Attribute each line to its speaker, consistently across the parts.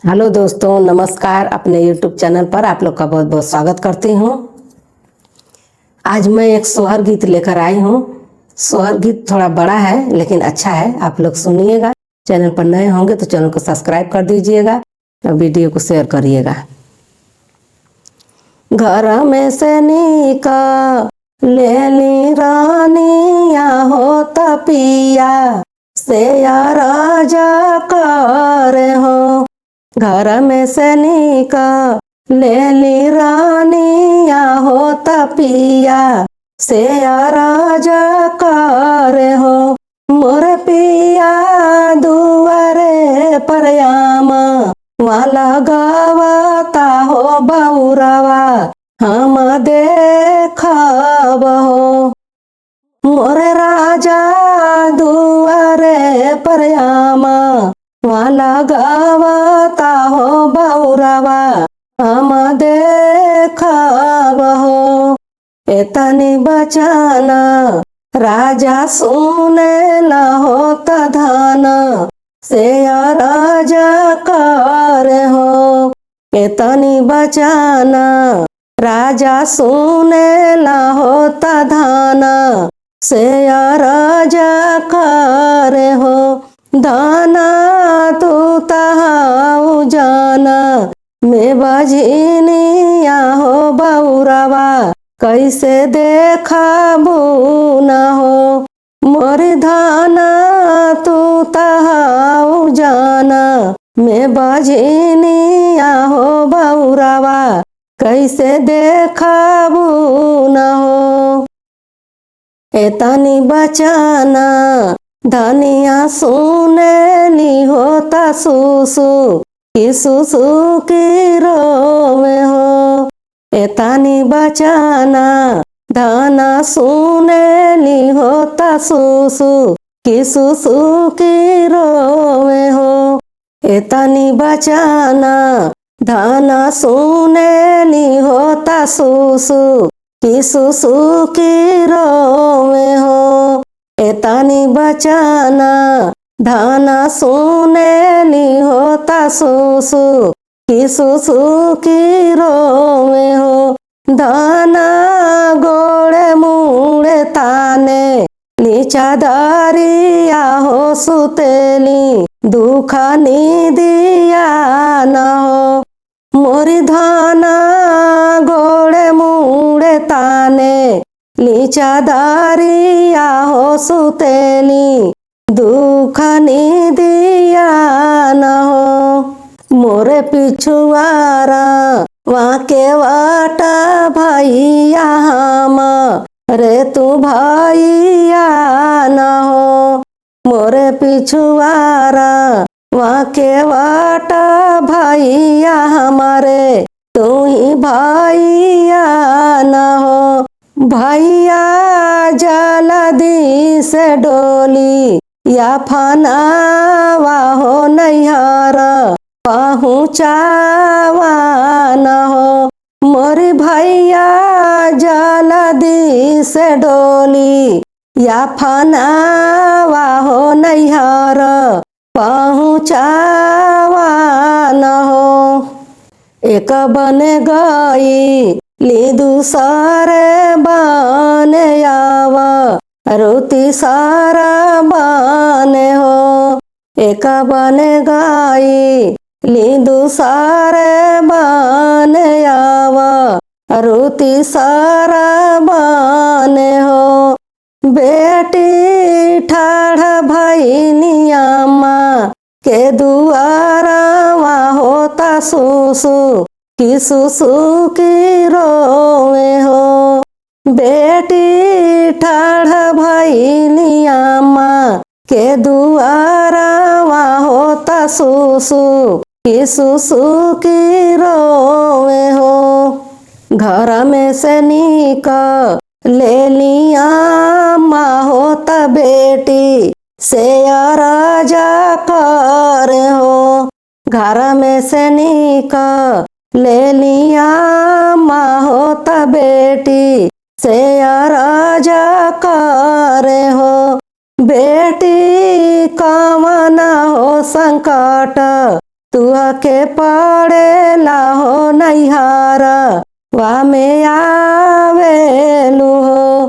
Speaker 1: Hello दोस्तों, नमस्कार। अपने YouTube चैनल पर आप लोग का बहुत बहुत स्वागत करती हूँ। आज मैं एक सोहर गीत लेकर आई हूँ। सोहर गीत थोड़ा बड़ा है लेकिन अच्छा है, आप लोग सुनिएगा। चैनल पर नए होंगे तो चैनल को सब्सक्राइब कर दीजिएगा और वीडियो को शेयर करिएगा। घर में से निका ले ली रानिया हो तपिया से राजा कर हो। घर में से निका ले ली रानिया हो तपिया से राजा कर हो। मोर पिया दुआरे परयामा वाला गावता हो बौरवा हम देखब हो। मोर राजा दुआरे परयामा वाला गावता हो बौरवा हम देखब हो। एतनी बचना राजा सुने न हो तधान से राजा कर हो। एतनी बचना राजा सुने न हो तधान से राजा कर हो। दाना तू तहाऊ जाना में बजनिया हो बौरवा कैसे देखबू न हो। मोर धाना तू तहाऊ जाना में बजनिया हो बौरवा कैसे देखबू न हो। एतनी बचना धनिया सुने ली होता सुसु की सुसु की रोवे हो। एतनी बचना धना सुने ली होता सुसु की सुसु की रोवे हो। एतनी बचना धना सुने ली होता सुसु की सुसु की रोवे हो। एतनी बचना धना सुने ली होता सुसु की सुसु की रोवे हो। धना गोड़े मुड़े ताने नीचा दरिया हो सुतेली दुखा निदिया न हो। मोरी धाना गोड़े मुड़े ताने नीचा दरिया हो सुतेली दुख निदिया न हो। मोरे पिछुआरा वाके वाटा भैया हम रे तू भैया न हो। मोरे पिछुआरा वाके वाटा भैया हमारे तू ही भैया न हो। भैया जल्दी से डोली या फनावा हो नैहर पहुँचावा न हो। मोर भैया जल्दी से डोली या फनावा हो नैहर पहुँचावा न हो। एक बन गई ली दूसरे बने आवा रोती सारा बने हो। एक बन गई ली दूसरे बने आवा रोती सारा बने हो। बेटी ठाढ़ भैनिया माँ के दुआरा होता सुसु की सुसु की रोवे हो। बेटी ठाढ़ भैनिया माँ के दुआरा होता सुसु की सुसु की रोवे हो। घर में से ले लिया माँ होता बेटी से राजा कर हो। घर में से ले लिया माँ होता बेटी से राजा कर हो। बेटी कामना हो संकट तुह के पड़ेला हो नैहर वा में आवेलू हो।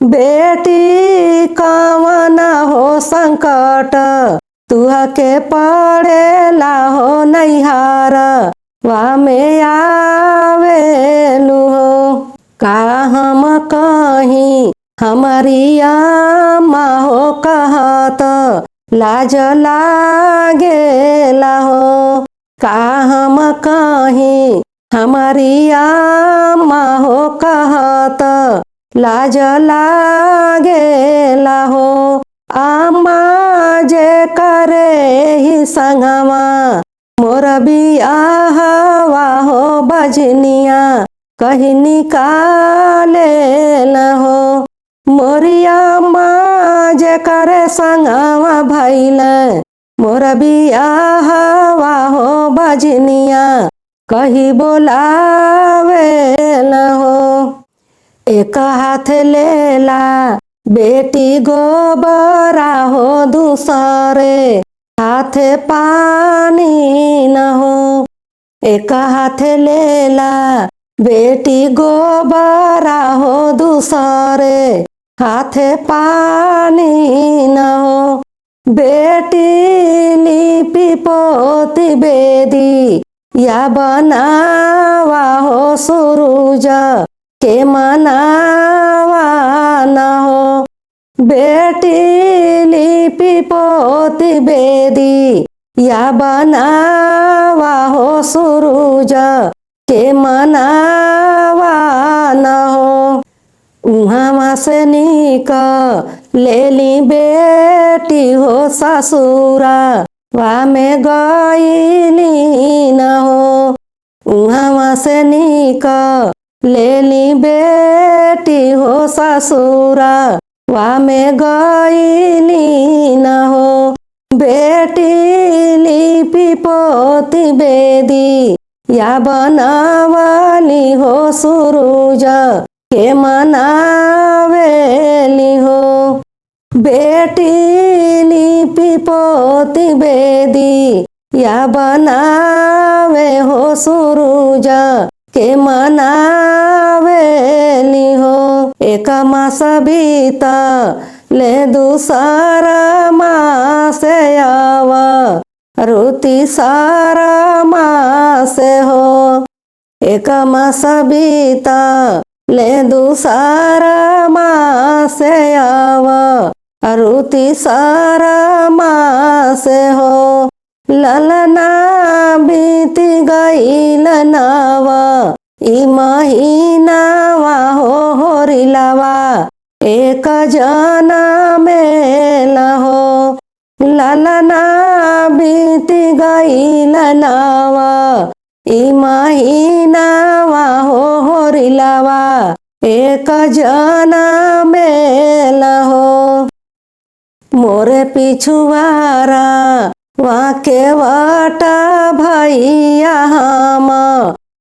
Speaker 1: बेटी कवन हो संकट तुह के पड़ेला हो नैहर वा में आवेलू हो। का हम कहीं हमारी अम्मा हो कहत लाज लागेला हो। का हम कहीं हमारी अम्मा हो कहत लाज लागेला हो। अम्मा जे करे ही संगवा मोर बियाहवा हो बजनिया कहीं निकाले न हो। मोरिया अम्मा जे करे संगवा भइल मोर बियाहवा हो बजनिया कहीं बोलावे न हो। एक हाथ लेला बेटी गोबरा हो दूसरे हाथ पानी न हो। एक हाथ लेला बेटी गोबरा हो दूसरे हाथ पानी न हो। बेटी लिपि पोती बेदी या बनावा हो सूरज के मनावा न हो। बेटी लिपि पोती बेदी या बनावा हो सूरज के मनावा न हो। उहाँ से निक लेली बेटी हो ससुरा वा में गईली न हो। उहाँ से निक लेली बेटी हो ससुरा वा में गईली न हो। बेटी लिपि पोती बेदी या बनावली हो सूरज के मनावेली हो। बेटी लिपि पोती बेदी या बनावे हो सूरज के मनावेली हो। एक मास बीता ले दूसरा मास आवा रुती सारा मास हो। एक मास बीता ले दूसरा मास आवा रुती सारा मास हो। ललना बीती गईल नावा ई महीनावा हो होरिलावा एक जना में हो। ललना बीती गईल नावा ई महीनावा हो होरिलावा एक जना में हो। मोरे पिछुआरा वाके वाटा भैया हम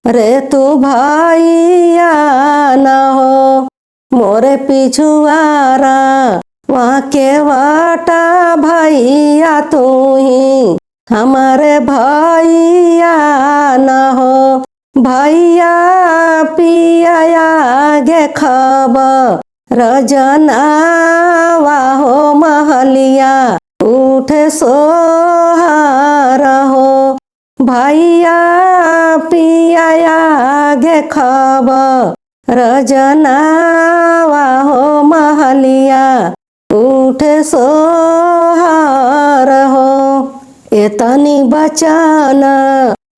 Speaker 1: रे तू भैया न हो। मोरे पिछुआरा वाके वाटा भैया तू ही हमारे भैया न हो। भैया पिया गे खबर रजनावा हो महलिया उठे सोहार हो। भैया पिया गे खबर रजनावा हो महलिया उठे सोहार हो। एतनी बचन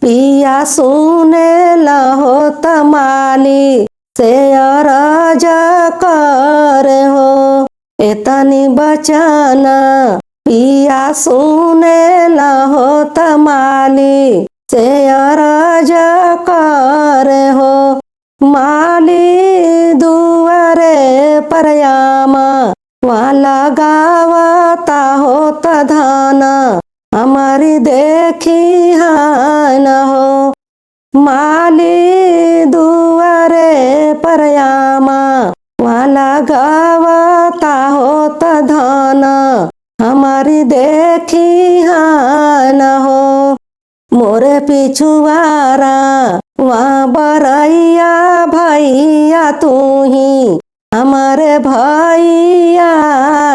Speaker 1: पिया सुने लहो तमाली से अरज कर हो। एतनी बचन पिया सुने लहो तमाली से अरज कर हो। माली दुआरे परयामा वहाँ लगावता हो तधान हमारी देखी हान हो। माली दुआरे परयामा वहाँ लगावता हो तधान हमारी देखी हान हो। मोर पिछुआरा वहाँ बरैया भैया तू ही हमारे भैया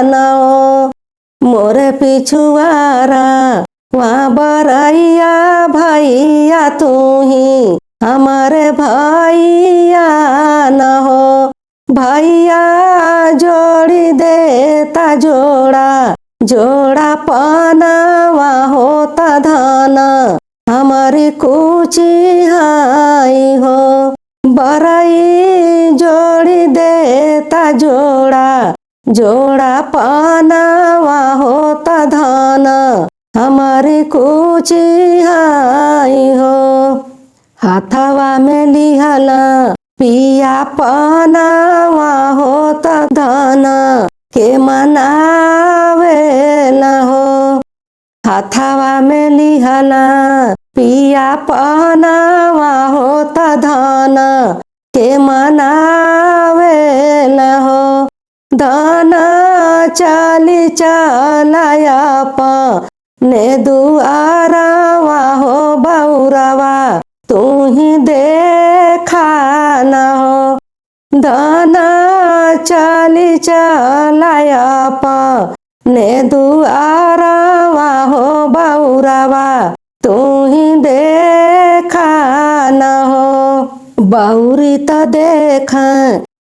Speaker 1: न मोरे पिछुआरा वहाँ बरैया भैया तू ही हमारे भैया न हो। भैया जोड़ी देता जोड़ा जोड़ा पानवा होता धाना हमारी कुची हाई हो। बरई जोड़ी देता जोड़ा जोड़ा पानवा होता धाना हमारी कुची हाई हो। हाथवा में लिहला पिया पानवा होता धाना के मनावे न हो। हाथवा में लिहला पिया पानवा होता धाना के मनावे न हो। धाना चली चलाया ने दुआरवा हो बौरवा तू ही देखा न हो। धाना चली चलाया ने दुआरवा हो बौरवा तू ही देखा न हो। बौरी त देखा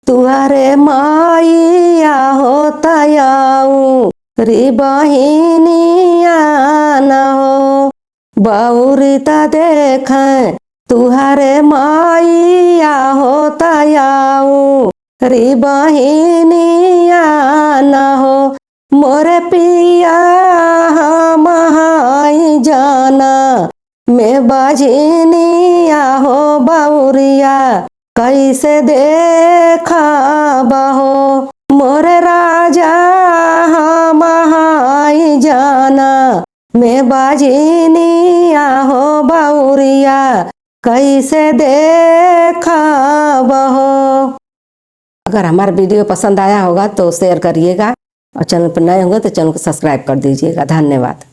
Speaker 1: तुहरे माइया होता आऊ री बहिनिया न हो। बौरी त देखा तुहरे माइया होता आऊ री बहिनिया न हो। मोरे पिया हम हाई जाना मैं बाझिनिया हो बौरिया कैसे देखा बहो। मोरे राजा हम हाई जाना मैं बाझिनिया हो बौरिया कैसे देखा बहो। अगर हमारा वीडियो पसंद आया होगा तो शेयर करिएगा और चैनल पर नए होंगे तो चैनल को सब्सक्राइब कर दीजिएगा। धन्यवाद।